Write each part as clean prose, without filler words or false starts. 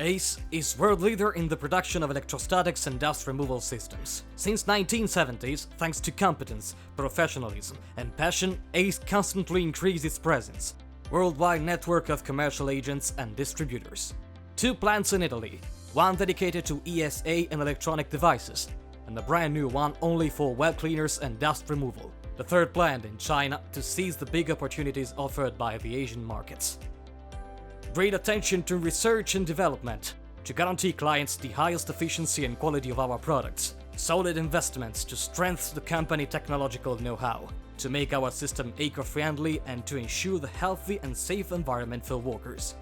ACE is world leader in the production of electrostatics and dust removal systems. Since 1970s, thanks to competence, professionalism, and passion, ACE constantly increased its presence. Worldwide network of commercial agents and distributors. 2 plants in Italy, one dedicated to ESA and electronic devices, and a brand new one only for well cleaners and dust removal. The 3rd plant in China to seize the big opportunities offered by the Asian markets. Great attention to research and development to guarantee clients the highest efficiency and quality of our products. Solid investments to strengthen the company technological know-how, to make our system eco-friendly and to ensure the healthy and safe environment for workers.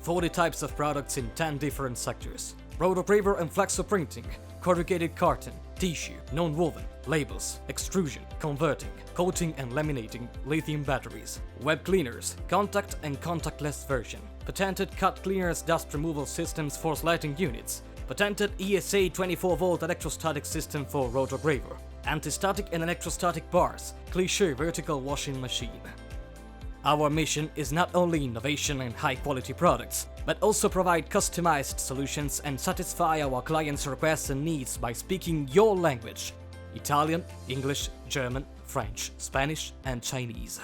40 types of products in 10 different sectors. Rotopraver and flexoprinting, corrugated carton, tissue, non-woven, labels, extrusion, converting, coating and laminating, lithium batteries, web cleaners, contact and contactless version, patented cut cleaners dust removal systems for lighting units, patented ESA 24-volt electrostatic system for rotopraver, anti-static and electrostatic bars, cliché vertical washing machine. Our mission is not only innovation and high-quality products, but also provide customized solutions and satisfy our clients' requests and needs by speaking your language: Italian, English, German, French, Spanish, and Chinese.